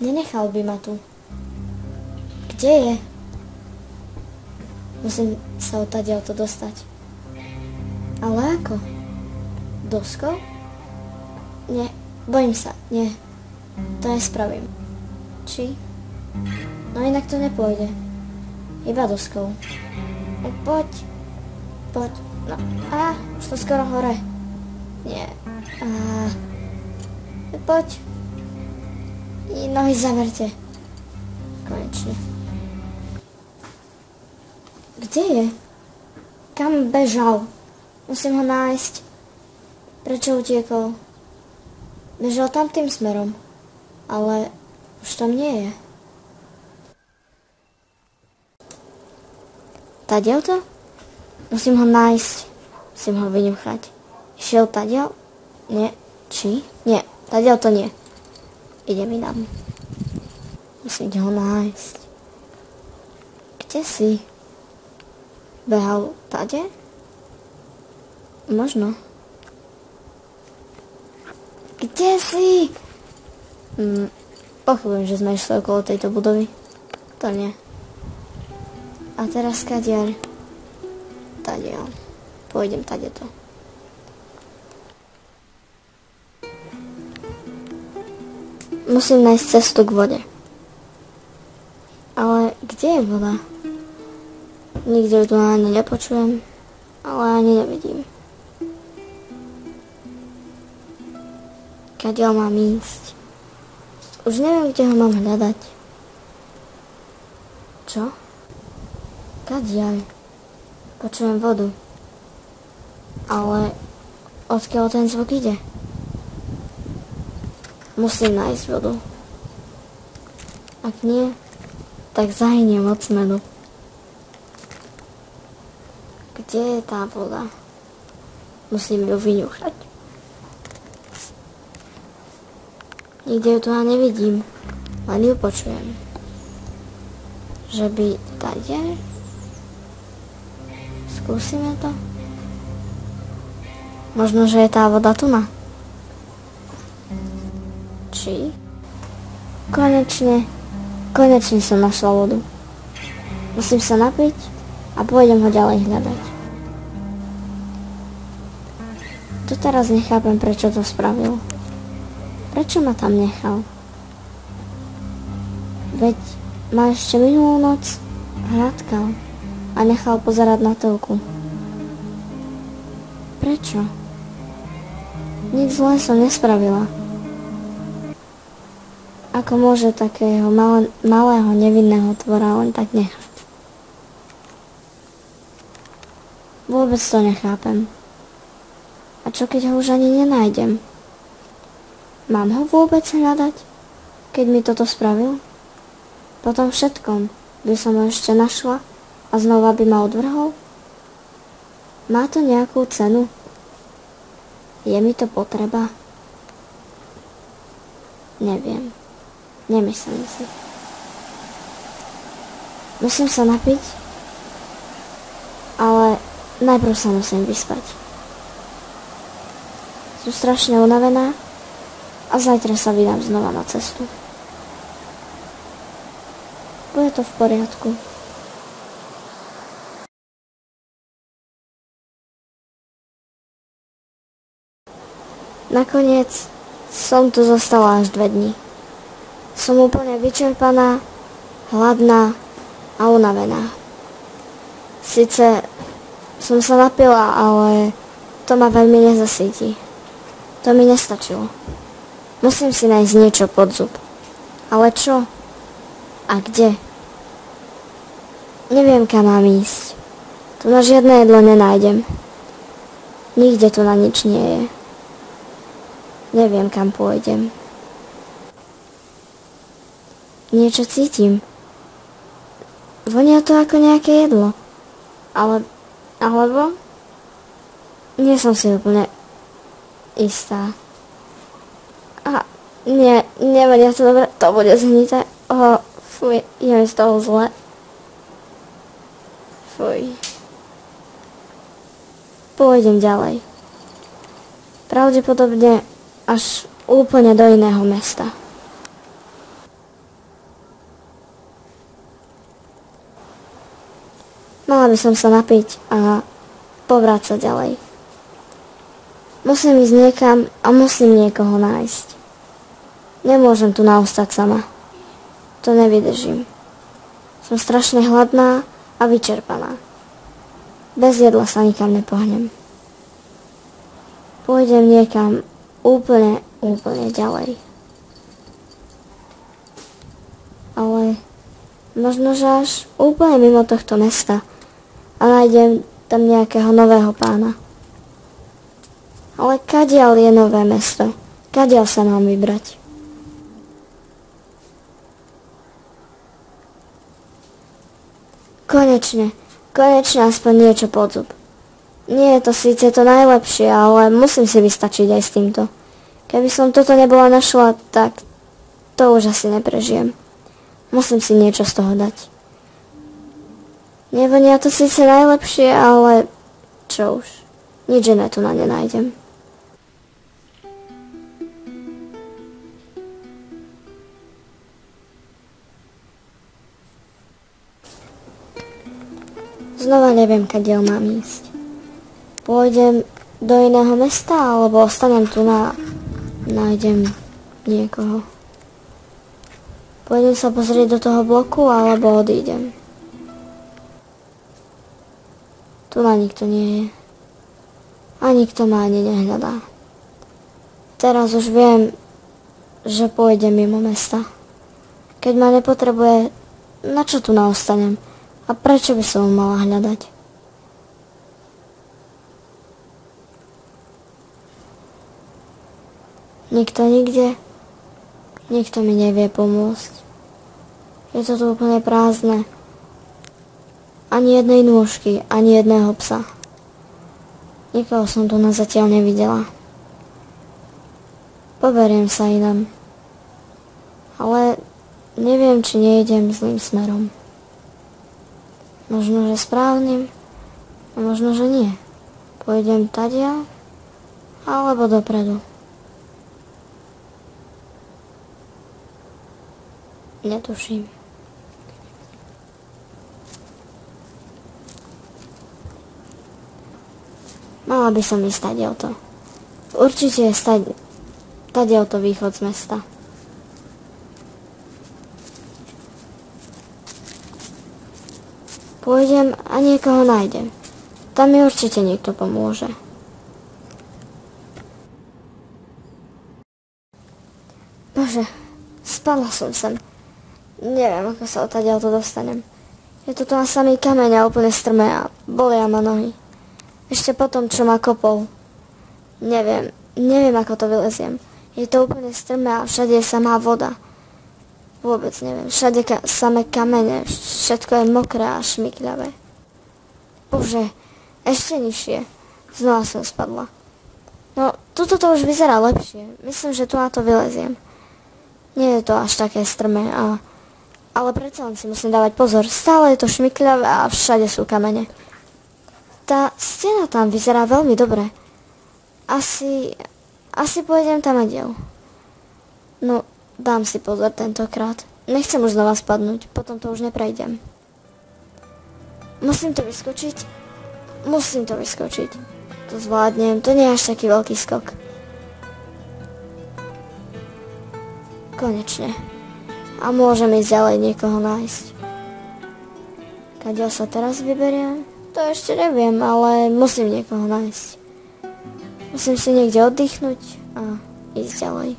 Nenechal by ma tu. Kde je? Musím sa odtiaľto dostať. Ale ako? Doskou? Nie, bojím sa, nie. To nespravím. Či? No inak to nepôjde. Iba doskou. Poď. Poď. No, už to skoro hore. Nie. Poď. Nohy zaverte. Konečne. Kde je? Kam bežal? Musím ho nájsť. Prečo utiekol? Bežal tam tým smerom. Ale už tam nie je. Tadiaľ to? Musím ho nájsť. Musím ho vyňuchať. Išiel tadiaľ? Nie. Či? Nie. Tadiaľ to nie. Idem inám. Musím ho nájsť. Kde si? Behal tade? Možno. Kde si? Pochybujem, že sme išli okolo tejto budovy. To nie. A teraz kadiaľ? Tadiaľ. Pôjdem tadeto. Musím nájsť cestu k vode. Ale kde je voda? Nikde ju tu ani nepočujem, ale ani nevidím. Kadiaľ mám ísť? Už neviem, kde ho mám hľadať. Čo? Kadiaľ? Počujem vodu. Ale odkiaľ ten zvuk ide? Musím nájsť vodu. Ak nie, tak zahyniem od smedu. Kde je tá voda? Musím ju vyňuchať. Nikde ju tu ani nevidím, len ju počujem. Že by tady? Skúsime to. Možno, že je tá voda tu na. Či? Konečne som našla vodu. Musím sa napiť a pôjdem ho ďalej hľadať. Tu teraz nechápem, prečo to spravil. Prečo ma tam nechal? Veď ma ešte minulú noc hladkal a nechal pozerať na telku. Prečo? Nič zlé som nespravila. Ako môže takého malého nevinného tvora len tak nechať? Vôbec to nechápem. A čo keď ho už ani nenájdem? Mám ho vôbec hľadať, keď mi toto spravil? Po tom všetkom by som ho ešte našla a znova by ma odvrhol? Má to nejakú cenu? Je mi to potreba? Neviem. Nemyslím si. Musím sa napiť, ale najprv sa musím vyspať. Som strašne unavená a zajtra sa vydám znova na cestu. Bude to v poriadku. Nakoniec som tu zostala až 2 dni. Som úplne vyčerpaná, hladná a unavená. Sice som sa napila, ale to ma veľmi nezasíti. To mi nestačilo. Musím si nájsť niečo pod zub. Ale čo? A kde? Neviem, kam mám ísť. Tu na žiadne jedlo nenájdem. Nikde tu na nič nie je. Neviem, kam pôjdem. Niečo cítim. Vonia to ako nejaké jedlo. Alebo? Nie som si úplne istá. Nie, nevonia to dobre. To bude zhnité. Fuj, je mi z toho zle. Fuj. Pôjdem ďalej. Pravdepodobne až úplne do iného mesta. Mala by som sa napiť a pobrať sa ďalej. Musím ísť niekam a musím niekoho nájsť. Nemôžem tu naostať sama. To nevydržím. Som strašne hladná a vyčerpaná. Bez jedla sa nikam nepohnem. Pôjdem niekam úplne ďalej. Ale možno, že až úplne mimo tohto mesta a nájdem tam nejakého nového pána. Ale kadiaľ je nové mesto? Kadiaľ sa mám vybrať? Konečne aspoň niečo pod zub. Nie je to síce to najlepšie, ale musím si vystačiť aj s týmto. Keby som toto nebola našla, tak to už asi neprežijem. Musím si niečo z toho dať. Nevonia to síce najlepšie, ale čo už. Nič iné tu na ne nájdem. Znova neviem, kadiaľ mám ísť. Pôjdem do iného mesta, alebo ostanem tu nájdem niekoho. Pôjdem sa pozrieť do toho bloku, alebo odídem. Tu na nikto nie je. A nikto ma ani nehľadá. Teraz už viem, že pôjdem mimo mesta. Keď ma nepotrebuje, na čo tu naostanem? A prečo by som ho mala hľadať? Nikto nikde, nikto mi nevie pomôcť. Je to tu úplne prázdne. Ani jednej nôžky, ani jedného psa. Nikoho som tu na zatiaľ nevidela. Poberiem sa inam. Ale neviem, či nejdem zlým smerom. Možno, že správnym, a možno, že nie. Pôjdem tadiaľ, alebo dopredu. Netuším. Mala by som ísť tadiaľto. Určite je tadiaľto východ z mesta. Pôjdem a niekoho nájdem. Tam mi určite niekto pomôže. Bože, spadla som sem. Neviem, ako sa odtiaľto dostanem. Je to tu na samý kameň a úplne strmé a bolia ma nohy. Ešte potom, čo ma kopol. Neviem, ako to vyleziem. Je to úplne strmé a všade je samá voda. Vôbec neviem, všade samé kamene, všetko je mokré a šmykľavé. Bože, ešte nižšie. Znova som spadla. No, tuto to už vyzerá lepšie. Myslím, že tu na to vyleziem. Nie je to až také strmé, ale predsa len si musím dávať pozor. Stále je to šmykľavé a všade sú kamene. Tá stena tam vyzerá veľmi dobre. Asi pôjdem tam a diel. No, dám si pozor tentokrát. Nechcem už znova spadnúť, potom to už neprejdem. Musím to vyskočiť. To zvládnem, to nie je až taký veľký skok. Konečne. A môžem ísť ďalej niekoho nájsť. Kadiaľ sa teraz vyberiem? To ešte neviem, ale musím niekoho nájsť. Musím si niekde oddychnúť a ísť ďalej.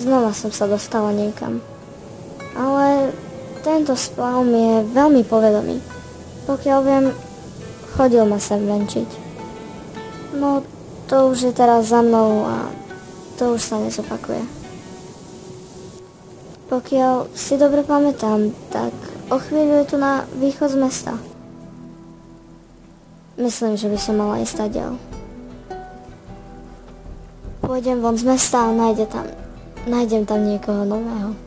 Znova som sa dostala niekam. Ale tento splav mi je veľmi povedomý. Pokiaľ viem, chodil ma sem venčiť. No, to už je teraz za mnou a to už sa nezopakuje. Pokiaľ si dobre pamätám, tak o chvíľu je tu na východ z mesta. Myslím, že by som mala ísť stadiaľ. Pôjdem von z mesta a nájdem tam niekoho nového.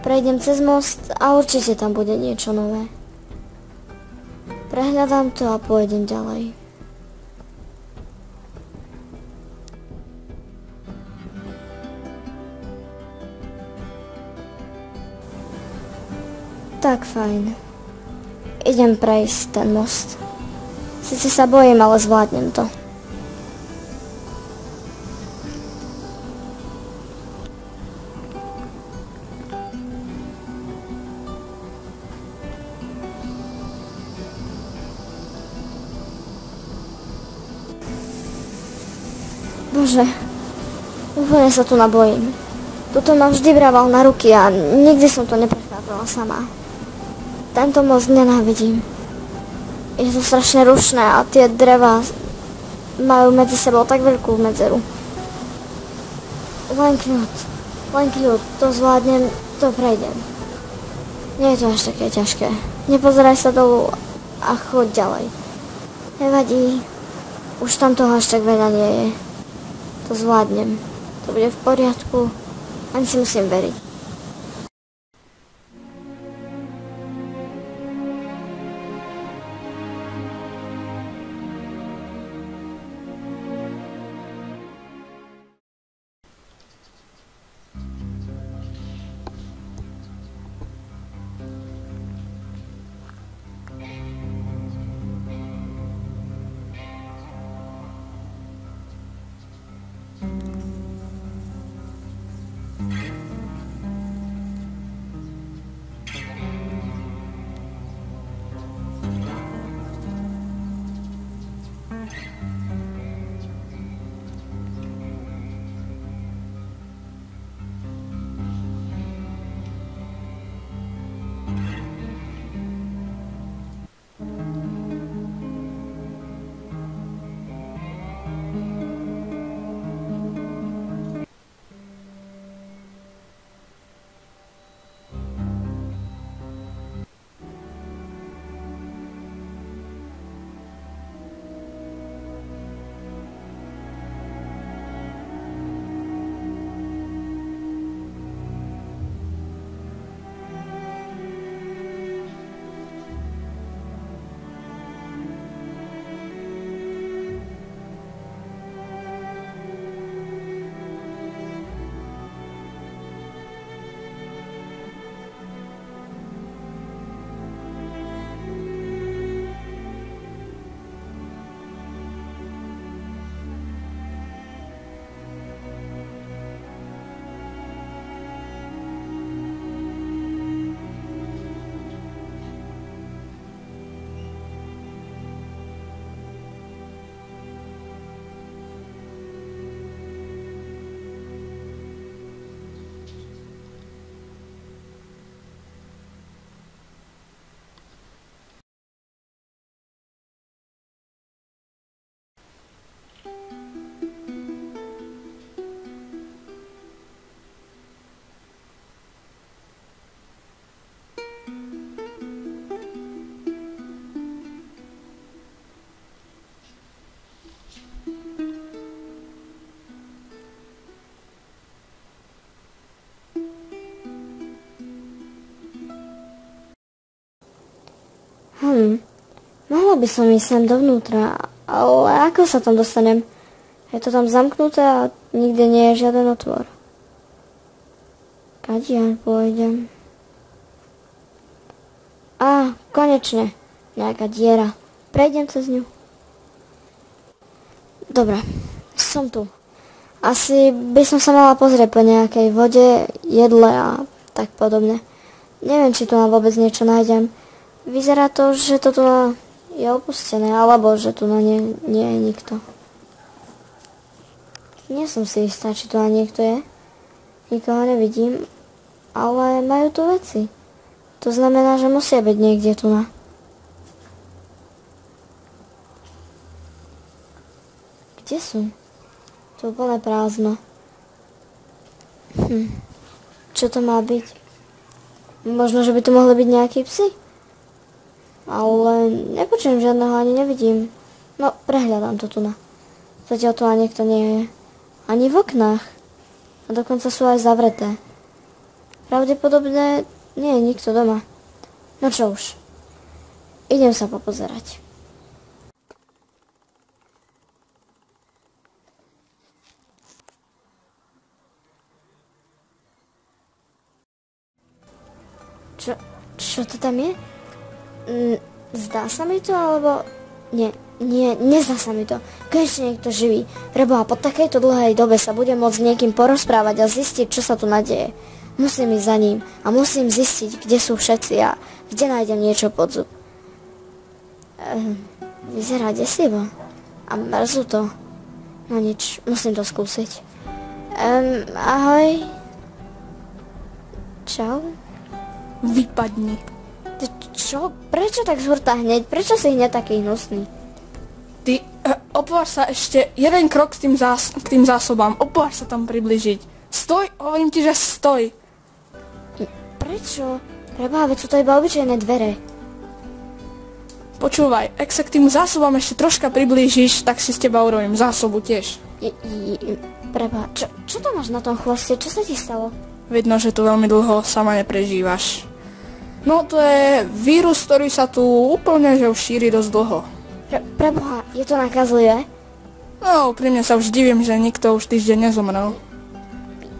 Prejdem cez most a určite tam bude niečo nové. Prehľadám to a pôjdem ďalej. Tak fajn. Idem prejsť ten most. Sice sa bojím, ale zvládnem to. Bože, úplne sa tu nabojím. Toto ma vždy brával na ruky a nikdy som to neprechádzala sama. Tento most nenávidím. Je to strašne rušné a tie drevá majú medzi sebou tak veľkú medzeru. Len kľud, to zvládnem, to prejdem. Nie je to až také ťažké. Nepozeraj sa dolu a choď ďalej. Nevadí, už tam toho až tak veľa nie je. To zvládnem. To bude v poriadku, ani si musím veriť. Mohla by som ísť sem dovnútra, ale ako sa tam dostanem? Je to tam zamknuté a nikde nie je žiaden otvor. Kadiaľ pôjdem? Konečne. Nejaká diera. Prejdem cez ňu. Dobre, som tu. Asi by som sa mala pozrieť po nejakej vode, jedle a tak podobne. Neviem, či tu vôbec niečo nájdem. Vyzerá to, že to tu je opustené, alebo že tu nie je nikto. Nie som si istá, či tu niekto je. Nikoho nevidím, ale majú tu veci. To znamená, že musia byť niekde tu na. Kde sú? Tu je úplne prázdno. Čo to má byť? Možno, že by tu mohli byť nejakí psi? ale nepočujem žiadneho, ani nevidím. No, prehľadám to tu na. Zatiaľ tu ani niekto nie je. Ani v oknách. A dokonca sú aj zavreté. Pravdepodobne nie je nikto doma. No čo už. Idem sa popozerať. Čo to tam je? Zdá sa mi to, alebo... Nie, nezdá sa mi to. Konečne niekto živý. Preboha, po takejto dlhej dobe sa budem môcť s niekým porozprávať a zistiť, čo sa tu nadeje. Musím ísť za ním a musím zistiť, kde sú všetci a kde nájdem niečo pod zub. Vyzerá desivo. A mrzú to. No nič, musím to skúsiť. Ahoj. Čau. Vypadni. Čo? Prečo tak zhurta hneď? Prečo si hneď taký hnusný? Ty, opováž sa ešte jeden krok k tým zásobám. Opováž sa tam približiť. Stoj, hovorím ti, že stoj. Prečo? Preboha, veď sú to iba obyčajné dvere. Počúvaj, ak sa k tým zásobám ešte troška priblížiš, tak si s teba urobím zásobu tiež. Preboha, čo to máš na tom chvoste? Čo sa ti stalo? Vidno, že tu veľmi dlho sama neprežívaš. No to je vírus, ktorý sa tu úplne že už šíri dosť dlho. Preboha, je to nakazlivé? No, pri mne sa už divím, že nikto už týždeň nezomrel.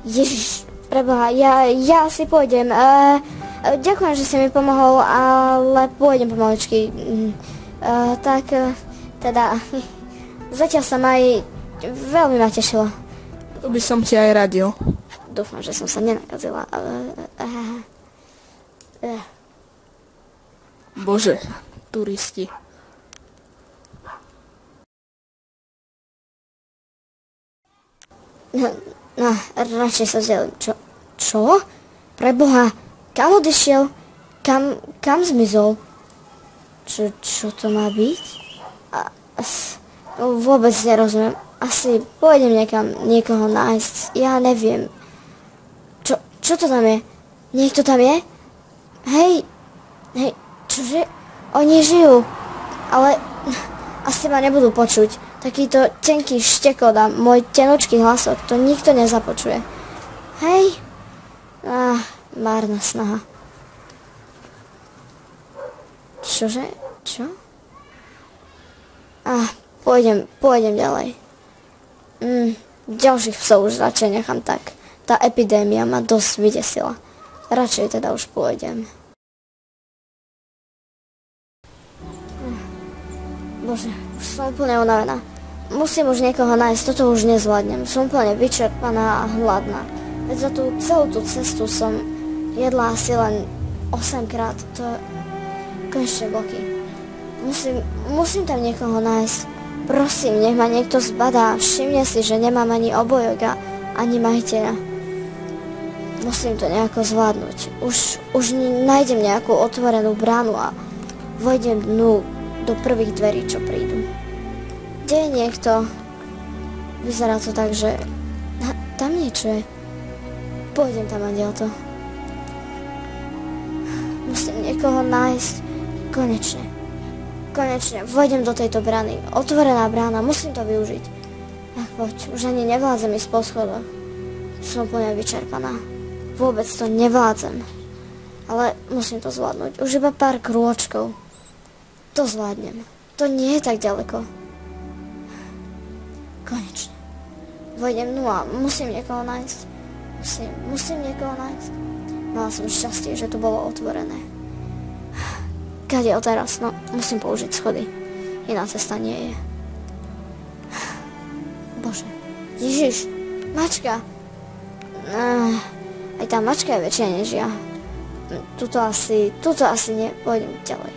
Ježiš, preboha, ja si pôjdem. Ďakujem, že si mi pomohol, ale pôjdem pomaličky. Teda, zatiaľ sa veľmi ma tešilo. To by som ti aj radil. Dúfam, že som sa nenakazila. Bože, turisti. No, radšej sa vzdelím. Čo? Preboha, kam odišiel? Kam zmizol? Čo to má byť? Vôbec nerozumiem. Asi pôjdem niekoho nájsť. Ja neviem. Čo to tam je? Niekto tam je? Hej, čože? Oni žijú. Ale asi ma nebudú počuť. Takýto tenký štekot a môj tenučký hlasok, to nikto nezapočuje. Hej? Márna snaha. Čože? Čo? Pôjdem ďalej. Ďalších psov už radšej nechám tak. Tá epidémia ma dosť vydesila. Radšej teda už pôjdem. Bože, už som úplne unavená. Musím už niekoho nájsť, toto už nezvládnem. Som úplne vyčerpaná a hladná. Veď za tú celú tú cestu som jedla asi len 8-krát. To je konečne bloky. Musím tam niekoho nájsť. Prosím, nech ma niekto zbadá. Všimne si, že nemám ani obojok a ani majiteľa. Musím to nejako zvládnuť. Už nájdem nejakú otvorenú bránu a vojdem dnu do prvých dverí, čo prídu. Kde je niekto? Vyzerá to tak, že... Tam niečo je. Pôjdem tam a diel to. Musím niekoho nájsť. Konečne, vojdem do tejto brány. Otvorená brána, musím to využiť. Ach, poď, už ani nevládzem ísť po schodoch. Som úplne vyčerpaná. Vôbec to nevládzem. Ale musím to zvládnuť. Už iba pár krôčkov. To zvládnem. To nie je tak ďaleko. Konečne. Vojdem a musím niekoho nájsť. Musím niekoho nájsť. Mala som šťastie, že to bolo otvorené. Kadiaľ teraz? No, musím použiť schody. Iná cesta nie je. Bože. Ježiš. Mačka. Aj tá mačka je väčšia než ja. Tuto asi nie. Pôjdem ďalej.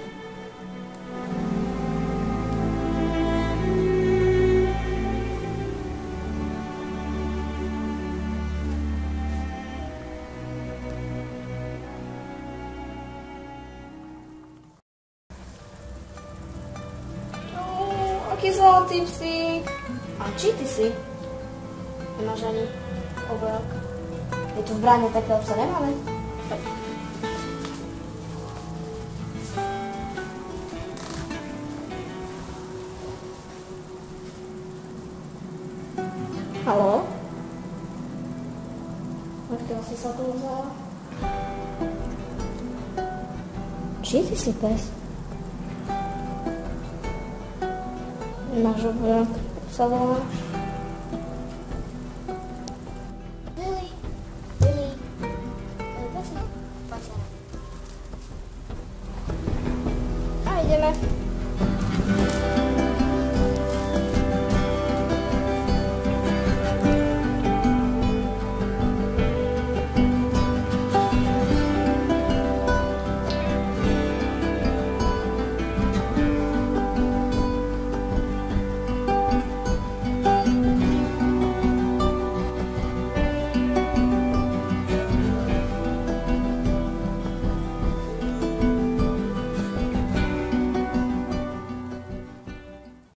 Aký zlatý psík. A či ty si? Nemáš ani obojok. Je tu v bráne takého psa nemáme? Haló? Odkiaľ si sa tu vzala? Či ty si pes? Náš obrok sa voláš? Lili, Lili, poď sa. A ideme.